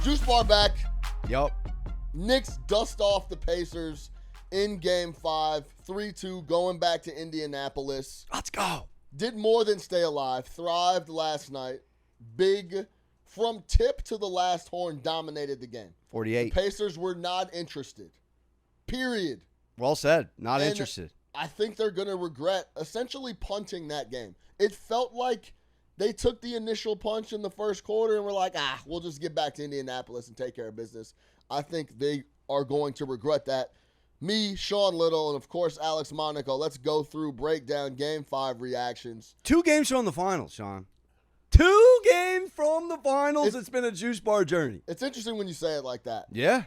Juice bar back. Yup. Knicks dust off the Pacers in Game 5, 3-2, going back to Indianapolis. Let's go. Did more than stay alive. Thrived last night. Big, from tip to the last horn, dominated the game. 48. The Pacers were not interested. Period. Well said. Not And interested. I think they're going to regret essentially punting that game. It felt like they took the initial punch in the first quarter and were like, we'll just get back to Indianapolis and take care of business. I think they are going to regret that. Me, Sean Little, and of course Alex Monaco. Let's go through, breakdown Game 5 reactions. 2 games from the finals, Sean. 2 games from the finals. It's been a juice bar journey. It's interesting when you say it like that. Yeah.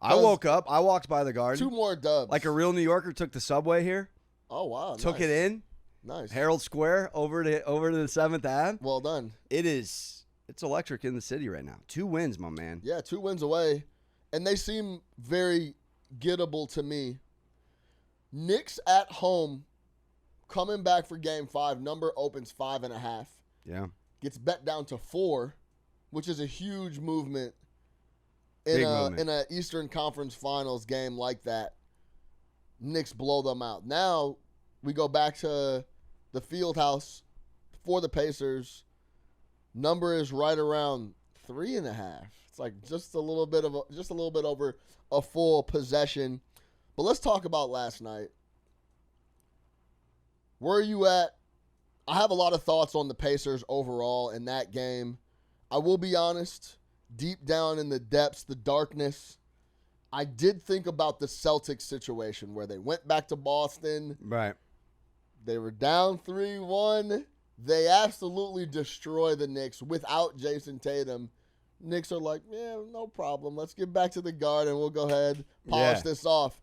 I woke up. I walked by the garden. 2 more dubs. Like a real New Yorker, took the subway here. Oh, wow. Took it in. Nice. Herald Square over to the 7th Ave. Well done. It's electric in the city right now. 2 wins, my man. Yeah, 2 wins away. And they seem very gettable to me. Knicks at home, coming back for Game 5. Number opens 5.5. Yeah. Gets bet down to 4, which is a huge movement in a Eastern Conference Finals game like that. Knicks blow them out. Now we go back to the field house for the Pacers. Number is right around 3.5. It's like just a little bit over a full possession. But let's talk about last night. Where are you at? I have a lot of thoughts on the Pacers overall in that game. I will be honest, deep down in the depths, the darkness, I did think about the Celtics situation where they went back to Boston. Right. They were down 3-1. They absolutely destroy the Knicks without Jason Tatum. Knicks are like, yeah, no problem. Let's get back to the Garden. We'll go ahead, polish this off.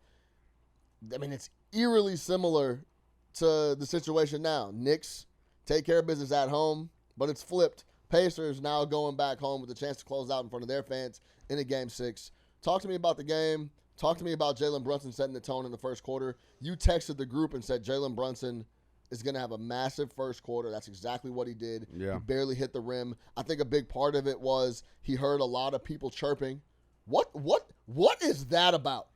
I mean, it's eerily similar to the situation now. Knicks take care of business at home, but it's flipped. Pacers now going back home with a chance to close out in front of their fans in a Game 6. Talk to me about the game. Talk to me about Jalen Brunson setting the tone in the first quarter. You texted the group and said Jalen Brunson is going to have a massive first quarter. That's exactly what he did. Yeah. He barely hit the rim. I think a big part of it was he heard a lot of people chirping. What is that about?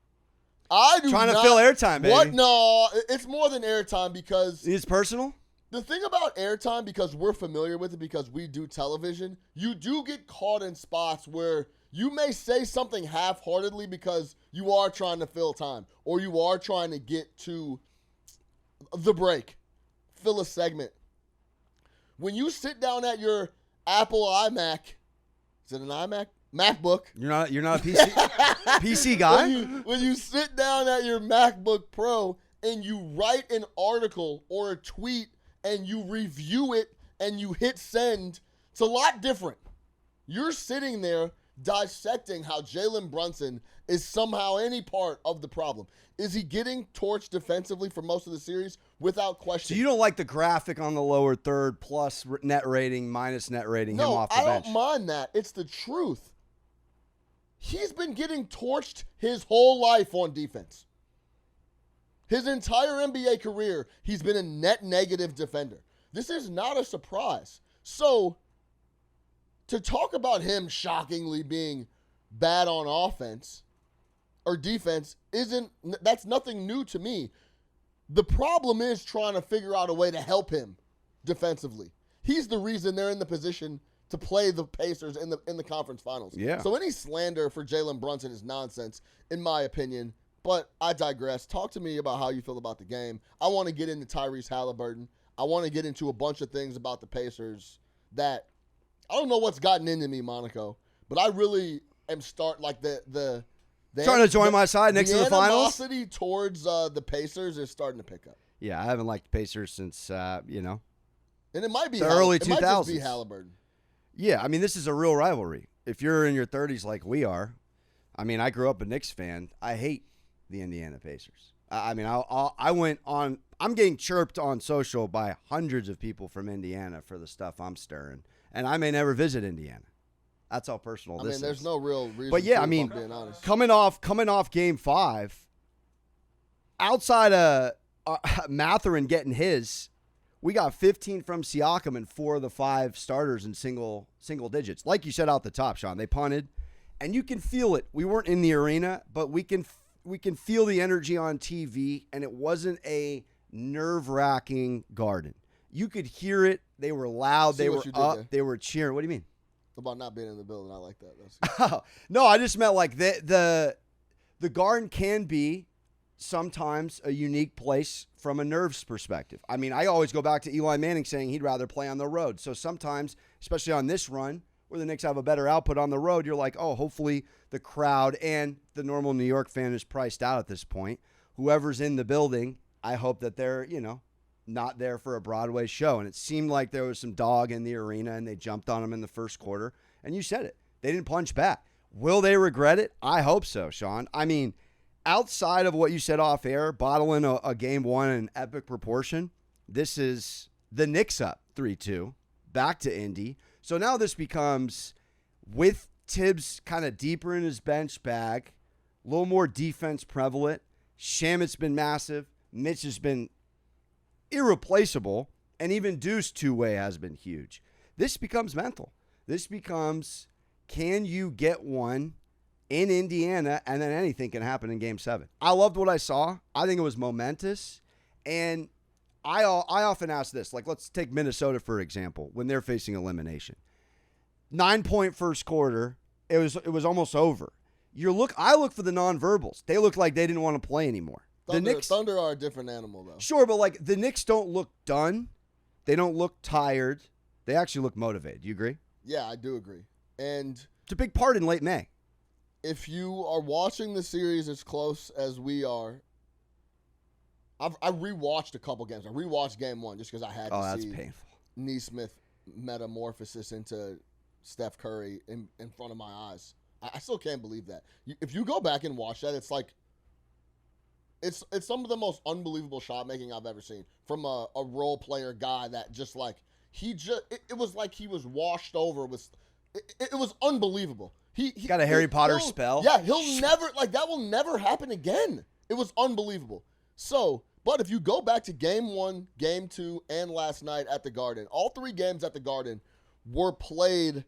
Trying to fill airtime, baby. What? No, it's more than airtime because it's personal. The thing about airtime, because we're familiar with it because we do television, you do get caught in spots where you may say something half-heartedly because you are trying to fill time or you are trying to get to the break, fill a segment. When you sit down at your Apple iMac, is it an iMac? MacBook. You're not a PC PC guy? When you sit down at your MacBook Pro and you write an article or a tweet and you review it and you hit send, it's a lot different. You're sitting there dissecting how Jalen Brunson is somehow any part of the problem. Is he getting torched defensively for most of the series? Without question. So you don't like the graphic on the lower third plus net rating, minus net rating, him off the bench? No, I don't mind that. It's the truth. He's been getting torched his whole life on defense. His entire NBA career, he's been a net negative defender. This is not a surprise. So, to talk about him shockingly being bad on offense or defense that's nothing new to me. The problem is trying to figure out a way to help him defensively. He's the reason they're in the position to play the Pacers in the conference finals. Yeah. So any slander for Jalen Brunson is nonsense, in my opinion. But I digress. Talk to me about how you feel about the game. I want to get into Tyrese Halliburton. I want to get into a bunch of things about the Pacers that I don't know what's gotten into me, Monaco, but I really am trying to join my side next to the finals. The animosity towards the Pacers is starting to pick up. Yeah, I haven't liked the Pacers since And it might be the early 2000s. It might just be Halliburton. Yeah, I mean, this is a real rivalry. If you're in your 30s like we are, I mean, I grew up a Knicks fan. I hate the Indiana Pacers. I'm getting chirped on social by hundreds of people from Indiana for the stuff I'm stirring, and I may never visit Indiana. That's how personal this is. There's no real reason. But yeah, to, I mean, being honest. coming off Game 5, outside of Mathurin getting his, we got 15 from Siakam and 4 of the 5 starters in single digits. Like you said out the top, Sean, they punted, and you can feel it. We weren't in the arena, but we can feel the energy on TV, and it wasn't a nerve-wracking Garden. You could hear it. They were loud. They were up. There. They were cheering. What do you mean? About not being in the building. I like that. No, I just meant like the Garden can be sometimes a unique place from a nerves perspective. I mean, I always go back to Eli Manning saying he'd rather play on the road. So sometimes, especially on this run, where the Knicks have a better output on the road, you're like, oh, hopefully the crowd and the normal New York fan is priced out at this point. Whoever's in the building, I hope that they're, not there for a Broadway show. And it seemed like there was some dog in the arena, and they jumped on them in the first quarter. And you said it. They didn't punch back. Will they regret it? I hope so, Sean. I mean, outside of what you said off air, bottling a game one in epic proportion, this is the Knicks up 3-2, back to Indy. So now this becomes, with Tibbs kind of deeper in his bench bag, a little more defense prevalent. Shamit's been massive. Mitch has been irreplaceable. And even Deuce two-way has been huge. This becomes mental. This becomes, can you get one in Indiana, and then anything can happen in Game 7. I loved what I saw. I think it was momentous. And I often ask this, like, let's take Minnesota, for example, when they're facing elimination. 9-point first quarter, it was almost over. I look for the nonverbals. They look like they didn't want to play anymore. Thunder are a different animal, though. Sure, but like the Knicks don't look done. They don't look tired. They actually look motivated. Do you agree? Yeah, I do agree. And it's a big part in late May. If you are watching the series as close as we are, I rewatched a couple games. I rewatched Game 1 just because I had to that's see painful. Nesmith metamorphosis into Steph Curry in front of my eyes. I still can't believe that. If you go back and watch that, it's like it's some of the most unbelievable shot making I've ever seen from a role player guy that just like it was like he was washed over with. It was unbelievable. He got a Harry Potter spell. Yeah, he'll never, that will never happen again. It was unbelievable. So, but if you go back to Game 1, Game 2, and last night at the Garden, all three games at the Garden were played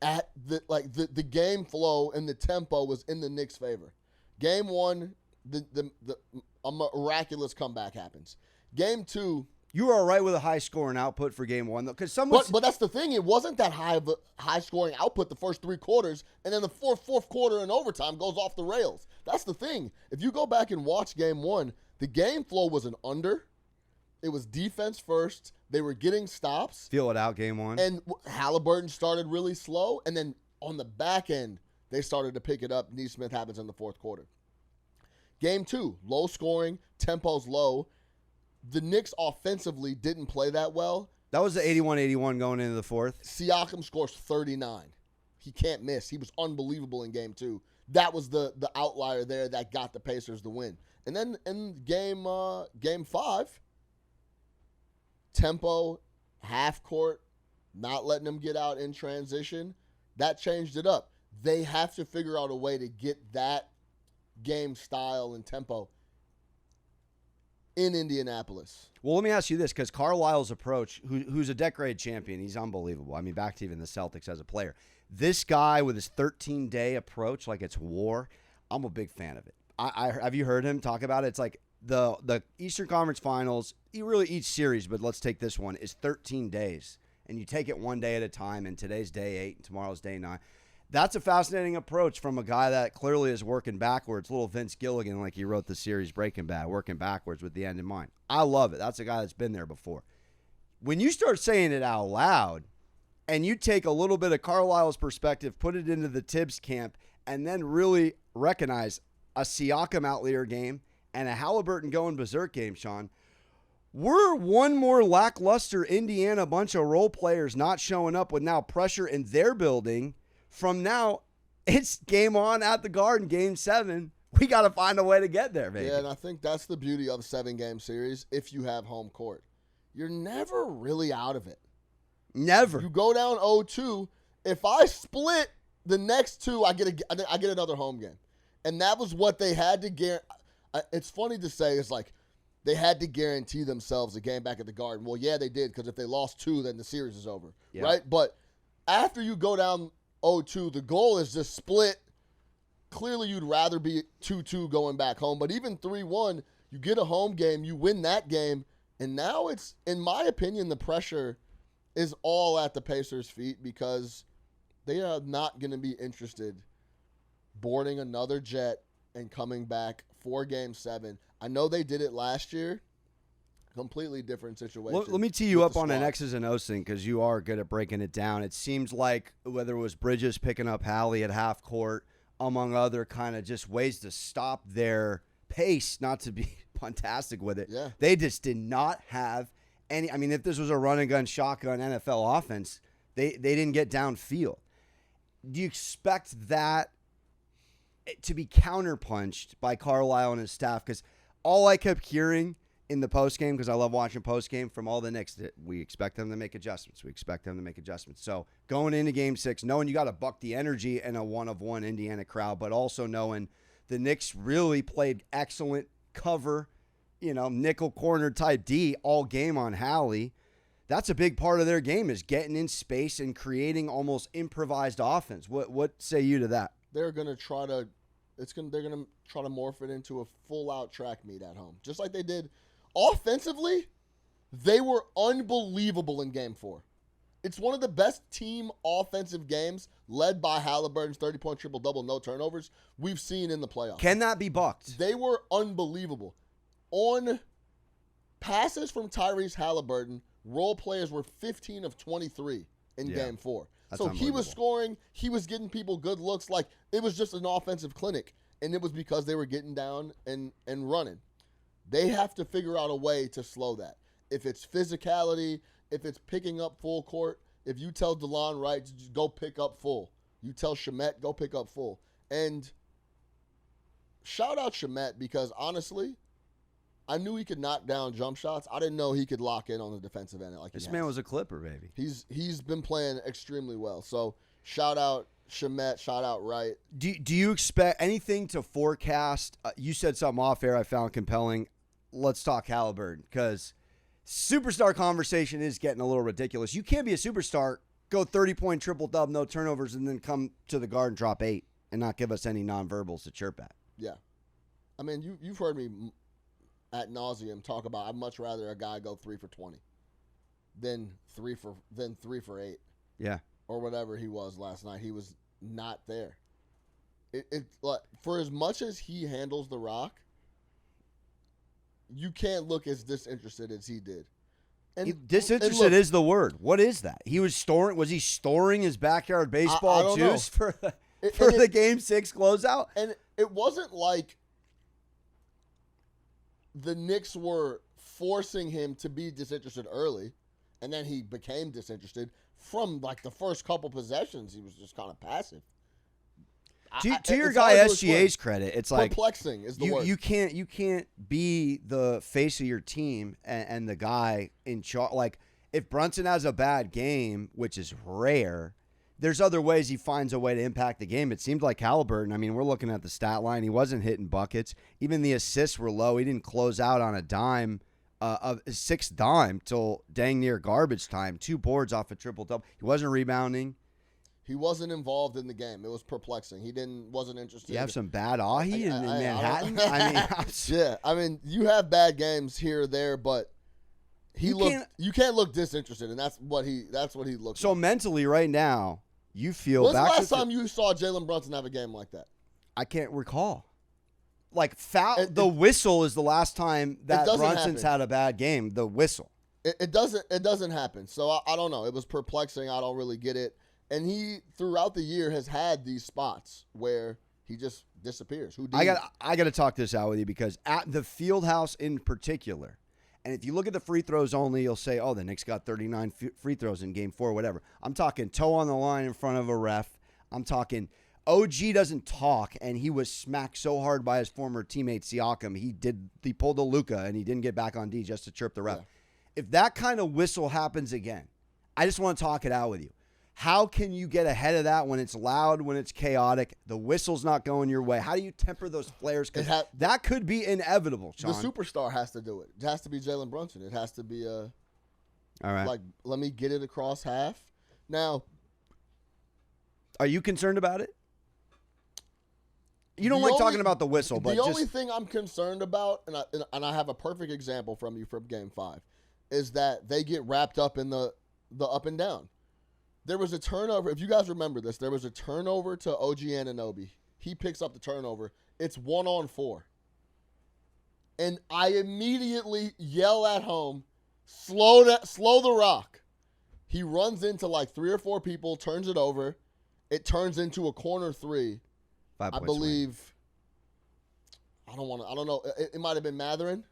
at the game flow and the tempo was in the Knicks' favor. Game 1, a miraculous comeback happens. Game 2, you were all right with a high-scoring output for Game 1, though, because but that's the thing. It wasn't that high of a high-scoring output the first three quarters, and then the fourth quarter and overtime goes off the rails. That's the thing. If you go back and watch Game 1, the game flow was an under. It was defense first. They were getting stops. Feel it out, Game 1. And Halliburton started really slow, and then on the back end, they started to pick it up. Nesmith happens in the fourth quarter. Game 2, low scoring, tempo's low. The Knicks offensively didn't play that well. That was the 81-81 going into the fourth. Siakam scores 39. He can't miss. He was unbelievable in Game 2. That was the outlier there that got the Pacers the win. And then in Game 5, tempo, half court, not letting them get out in transition, that changed it up. They have to figure out a way to get that game style and tempo in Indianapolis. Well, let me ask you this, because Carlisle's approach, who's a decade champion, he's unbelievable. I mean, back to even the Celtics as a player. This guy with his 13-day approach, like it's war, I'm a big fan of it. Have you heard him talk about it? It's like the Eastern Conference Finals, really each series, but let's take this one, is 13 days. And you take it one day at a time, and today's day 8, and tomorrow's day 9. That's a fascinating approach from a guy that clearly is working backwards. Little Vince Gilligan, like he wrote the series Breaking Bad, working backwards with the end in mind. I love it. That's a guy that's been there before. When you start saying it out loud and you take a little bit of Carlisle's perspective, put it into the Tibbs camp, and then really recognize a Siakam outlier game and a Halliburton going berserk game, Sean, we're one more lackluster Indiana bunch of role players not showing up with now pressure in their building. From now, it's game on at the Garden, Game 7. We got to find a way to get there, baby. Yeah, and I think that's the beauty of a 7-game series if you have home court. You're never really out of it. Never. You go down 0-2. If I split the next two, I get another home game. And that was what they had to guarantee. It's funny to say, it's like they had to guarantee themselves a game back at the Garden. Well, yeah, they did, because if they lost 2, then the series is over, right? But after you go down 0-2. The goal is just split. Clearly, you'd rather be 2-2 going back home. But even 3-1, you get a home game, you win that game. And now it's, in my opinion, the pressure is all at the Pacers' feet because they are not going to be interested boarding another jet and coming back for Game 7. I know they did it last year. Completely different situation. Let me tee you up on an X's and O's thing because you are good at breaking it down. It seems like whether it was Bridges picking up Hallie at half court, among other kind of just ways to stop their pace, not to be fantastic with it. Yeah. They just did not have any. I mean, if this was a run and gun shotgun NFL offense, they didn't get downfield. Do you expect that to be counterpunched by Carlisle and his staff? Because all I kept hearing in the postgame, because I love watching postgame from all the Knicks, we expect them to make adjustments. We expect them to make adjustments. So going into Game 6, knowing you got to buck the energy in a one-of-one Indiana crowd, but also knowing the Knicks really played excellent cover, nickel corner type D all game on Hallie. That's a big part of their game is getting in space and creating almost improvised offense. What say you to that? They're gonna try to morph it into a full-out track meet at home, just like they did. Offensively, they were unbelievable in Game 4. It's one of the best team offensive games, led by Halliburton's 30-point triple-double, no turnovers, we've seen in the playoffs. Can that be bucked? They were unbelievable. On passes from Tyrese Halliburton, role players were 15 of 23 in Game 4. So he was scoring, he was getting people good looks. Like, it was just an offensive clinic, and it was because they were getting down and running. They have to figure out a way to slow that. If it's physicality, if it's picking up full court, if you tell DeLon Wright to just go pick up full, you tell Shamet, go pick up full. And shout out Shamet because, honestly, I knew he could knock down jump shots. I didn't know he could lock in on the defensive end like this man was a Clipper, baby. He's been playing extremely well. So shout out Shamet, shout out Wright. Do you expect anything to forecast? You said something off air I found compelling. Let's talk Halliburton because superstar conversation is getting a little ridiculous. You can't be a superstar, go 30-point triple-double, no turnovers, and then come to the Garden, drop 8, and not give us any nonverbals to chirp at. Yeah. I mean, you've heard me ad nauseum talk about I'd much rather a guy go 3 for 20 than 3 for 8. Yeah. Or whatever he was last night. He was not there. It like, for as much as he handles the rock, you can't look as disinterested as he did. And disinterested is the word. What is that? Was he storing his backyard baseball juice for the Game 6 closeout? And it wasn't like the Knicks were forcing him to be disinterested early, and then he became disinterested. From like the first couple possessions, he was just kind of passive. To your guy SGA's credit, it's like perplexing is the word. You can't be the face of your team and the guy in charge. Like if Brunson has a bad game, which is rare, there's other ways he finds a way to impact the game. It seemed like Halliburton. I mean, we're looking at the stat line. He wasn't hitting buckets. Even the assists were low. He didn't close out on a dime. Of 6th dime till dang near garbage time. 2 boards off a triple-double. He wasn't rebounding. He wasn't involved in the game. It was perplexing. He wasn't interested. You have some bad ahi in Manhattan? Yeah. I mean, you have bad games here or there, but you can't look disinterested, and that's what he looks so like. mentally right now, you feel When's the last time you saw Jalen Brunson have a game like that? I can't recall. Like the whistle is the last time that Brunson's had a bad game. The whistle. It doesn't happen. So I don't know. It was perplexing. I don't really get it. And he throughout the year has had these spots where he just disappears. I got to talk this out with you because at the Fieldhouse in particular, and if you look at the free throws only, you'll say, "Oh, the Knicks got 39 free throws in Game 4, whatever." I'm talking toe on the line in front of a ref. I'm talking. OG doesn't talk, and he was smacked so hard by his former teammate Siakam. He pulled a Luka, and he didn't get back on D just to chirp the ref. Yeah. If that kind of whistle happens again, I just want to talk it out with you. How can you get ahead of that when it's loud, when it's chaotic, the whistle's not going your way? How do you temper those flares? Because that could be inevitable, Sean. The superstar has to do it. It has to be Jalen Brunson. It has to be all right. Like, let me get it across half. Now, Are you concerned about it? You don't like talking about the whistle, but the only thing I'm concerned about, and I have a perfect example from you from Game 5, is that they get wrapped up in the up and down. There was a turnover. If you guys remember this, there was a turnover to OG Anunoby. He picks up the turnover. It's 1-on-4. And I immediately yell at home, slow the rock. He runs into like 3 or 4 people, turns it over. It turns into a corner 3. I believe. I don't know. It might have been Matherin. It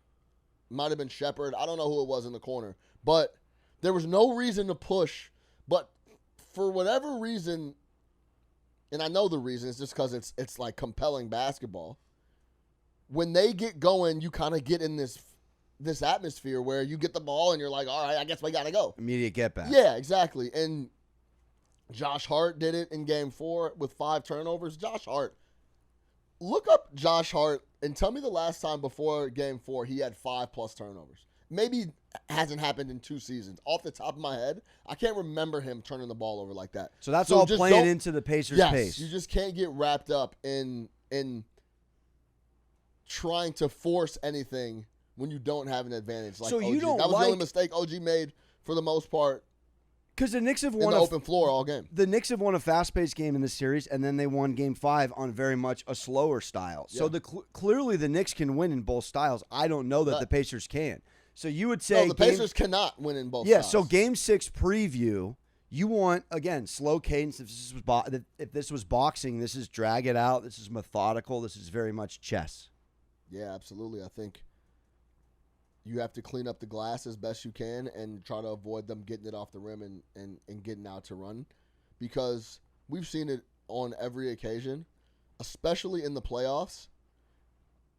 might have been Shepard. I don't know who it was in the corner. But there was no reason to push. But for whatever reason, and I know the reason, it's just because it's like compelling basketball. When they get going, you kind of get in this atmosphere where you get the ball and you're like, all right, I guess we got to go. Immediate get back. Yeah, exactly. And Josh Hart did it in Game 4 with 5 turnovers. Josh Hart. Look up Josh Hart and tell me the last time before Game 4 he had 5+ turnovers. Maybe hasn't happened in 2 seasons. Off the top of my head, I can't remember him turning the ball over like that. So that's all playing into the Pacers' pace. You just can't get wrapped up in trying to force anything when you don't have an advantage. Like so you OG. don't that was the only mistake OG made for the most part. Because the Knicks have won the open floor all game. The Knicks have won a fast-paced game in this series, and then they won Game 5 on very much a slower style. Yeah. So clearly the Knicks can win in both styles. I don't know that the Pacers can. So you would say the Pacers cannot win in both styles. Yeah, so Game 6 preview, you want, again, slow cadence. If this was boxing, this is drag it out. This is methodical. This is very much chess. Yeah, absolutely. I think you have to clean up the glass as best you can and try to avoid them getting it off the rim and getting out to run, because we've seen it on every occasion, especially in the playoffs.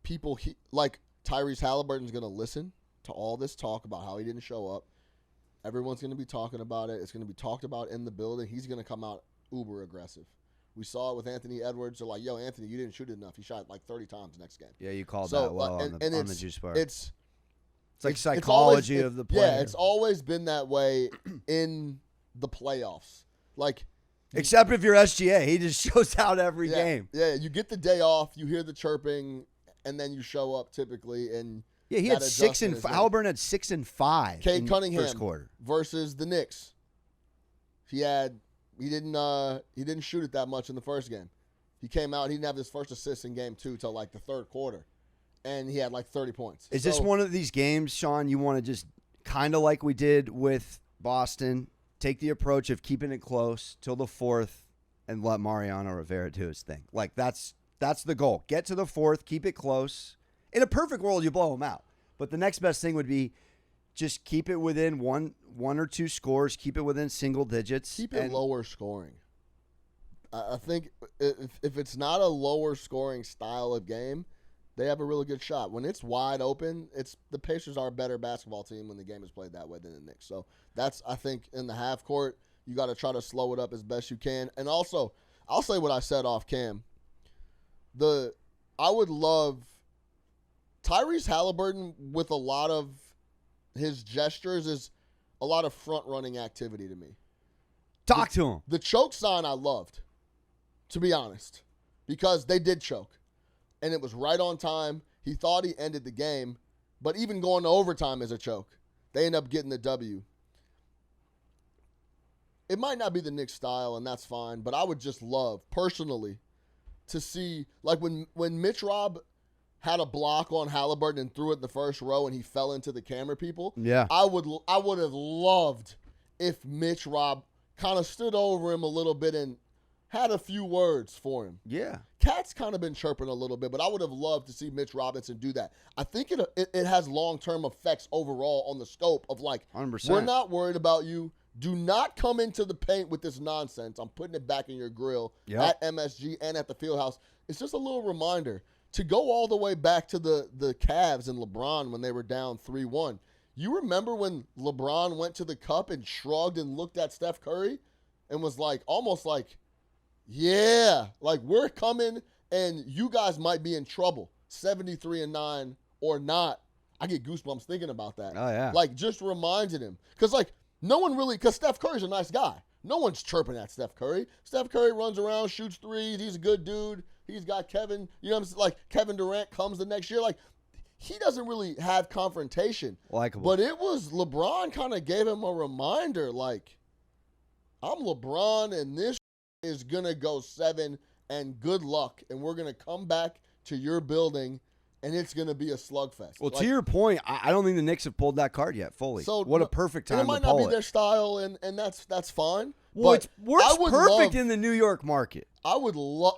People like Tyrese Halliburton's going to listen to all this talk about how he didn't show up. Everyone's going to be talking about it. It's going to be talked about in the building. He's going to come out uber aggressive. We saw it with Anthony Edwards. They're like, yo, Anthony, you didn't shoot it enough. He shot like 30 times next game. Yeah, you called that well on the juice bar. It's like psychology of the player. Yeah, it's always been that way in the playoffs. Like, except if you're SGA, he just shows out every game. Yeah, you get the day off, you hear the chirping, and then you show up typically. And yeah, he had 6 and Halliburton had 6 and 5. Cade Cunningham first quarter versus the Knicks. He didn't shoot it that much in the first game. He came out. He didn't have his first assist in Game 2 till like the third quarter. And he had like 30 points. Is this one of these games, Sean, you want to just kind of like we did with Boston, take the approach of keeping it close till the 4th and let Mariano Rivera do his thing? Like that's the goal. Get to the 4th, keep it close. In a perfect world, you blow them out. But the next best thing would be just keep it within one or 2 scores, keep it within single digits. Keep it lower scoring. I think if it's not a lower scoring style of game, they have a really good shot. When it's wide open, the Pacers are a better basketball team when the game is played that way than the Knicks. So that's, I think, in the half court, you got to try to slow it up as best you can. And also, I'll say what I said off cam. I would love Tyrese Halliburton with a lot of his gestures is a lot of front-running activity to me. Talk to him. The choke sign I loved, to be honest, because they did choke. And it was right on time. He thought he ended the game, but even going to overtime is a choke. They end up getting the W. It might not be the Knicks style, and that's fine, but I would just love, personally, to see, like when Mitch Robb had a block on Halliburton and threw it in the first row and he fell into the camera people. Yeah. I would have loved if Mitch Robb kind of stood over him a little bit and had a few words for him. Yeah. Cat's kind of been chirping a little bit, but I would have loved to see Mitch Robinson do that. I think it has long-term effects overall on the scope of, like, 100%. We're not worried about you. Do not come into the paint with this nonsense. I'm putting it back in your grill at MSG and at the Fieldhouse. It's just a little reminder to go all the way back to the Cavs and LeBron when they were down 3-1. You remember when LeBron went to the cup and shrugged and looked at Steph Curry and was like, almost like, yeah, like we're coming and you guys might be in trouble, 73-9 or not. I get goosebumps thinking about that. Oh, yeah. Like, just reminded him. Because, like, no one really – because Steph Curry's a nice guy, No one's chirping at Steph Curry. Steph Curry runs around, shoots threes. He's a good dude. He's got Kevin. You know what I'm saying? Like, Kevin Durant comes the next year. Like, he doesn't really have confrontation. Likeable. But it was LeBron kind of gave him a reminder, like, I'm LeBron, and this is going to go 7, and good luck. And we're going to come back to your building, and it's going to be a slugfest. Well, like, to your point, I don't think the Knicks have pulled that card yet fully. So, what a perfect time to pull it. It might not be their style, and that's fine. Well, but it works perfect in the New York market. I would love.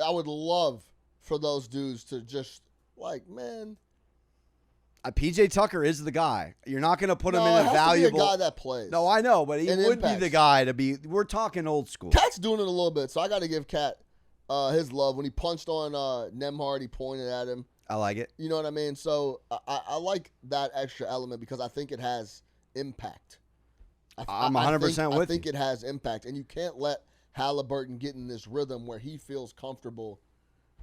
I would love for those dudes to just like, man. PJ Tucker is the guy. You're not going to put him in it a has valuable. To be a guy that plays. No, I know, but he and would impacts. be the guy to be. We're talking old school. Cat's doing it a little bit, so I got to give Cat his love. When he punched on Nembhard, he pointed at him. I like it. You know what I mean? So I like that extra element because I think it has impact. I'm 100% with you. I think it has impact, and you can't let Halliburton get in this rhythm where he feels comfortable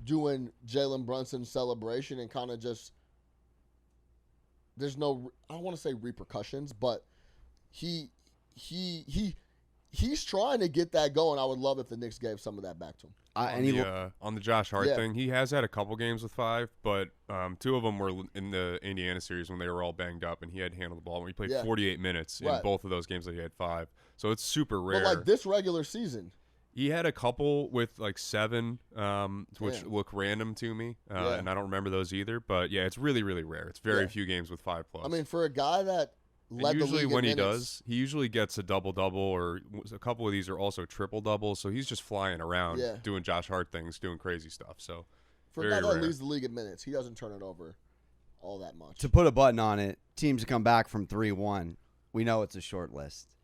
doing Jalen Brunson's celebration and kind of just there's no, I don't want to say repercussions, but he's trying to get that going. I would love if the Knicks gave some of that back to him. On the Josh Hart thing, he has had a couple games with 5, but 2 of them were in the Indiana series when they were all banged up, and he had handled the ball. He played 48 minutes in both of those games that he had 5. So it's super rare. But like this regular season, he had a couple with like 7, which look random to me, and I don't remember those either. But yeah, it's really, really rare. It's very few games with 5+. I mean, for a guy that led the league in minutes, he usually gets a double-double, or a couple of these are also triple-doubles. So he's just flying around doing Josh Hart things, doing crazy stuff. So for a guy that leads the league in minutes, he doesn't turn it over all that much. To put a button on it, teams come back from 3-1. We know it's a short list.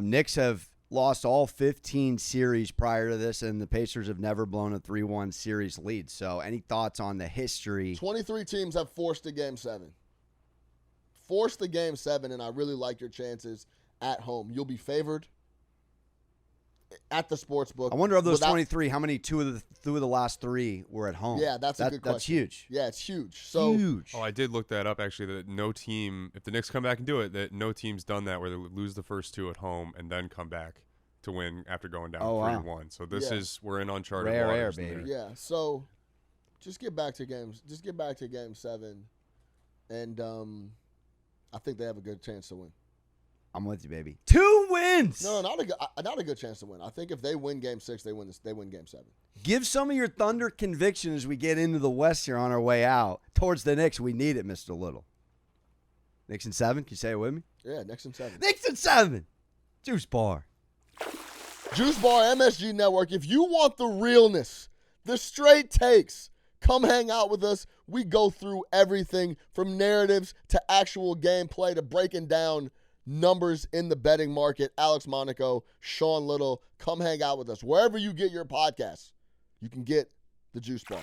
Knicks have lost all 15 series prior to this, and the Pacers have never blown a 3-1 series lead. So any thoughts on the history? 23 teams have forced a Game 7. Force the Game 7, and I really like your chances at home. You'll be favored at the sports book. I wonder of those 23, how many two of the last 3 were at home? Yeah, that's a good question. That's huge. Yeah, it's huge. So huge. Oh, I did look that up actually. That no team, if the Knicks come back and do it, that no team's done that where they lose the first 2 at home and then come back to win after going down 3-1. Wow. So this is we're in uncharted waters. Rare, baby. Yeah. So just get back to games. Just get back to Game 7, and I think they have a good chance to win. I'm with you, baby. 2 wins. No, not a good chance to win. I think if they win Game 6, they win Game 7. Give some of your Thunder conviction as we get into the West here on our way out towards the Knicks. We need it, Mr. Little. Knicks in 7. Can you say it with me? Yeah, Knicks in 7. Knicks in 7. Juice Bar. Juice Bar, MSG Network. If you want the realness, the straight takes, come hang out with us. We go through everything from narratives to actual gameplay to breaking down numbers in the betting market. Alex Monaco, Sean Little, come hang out with us. Wherever you get your podcasts, you can get the Juice Bar.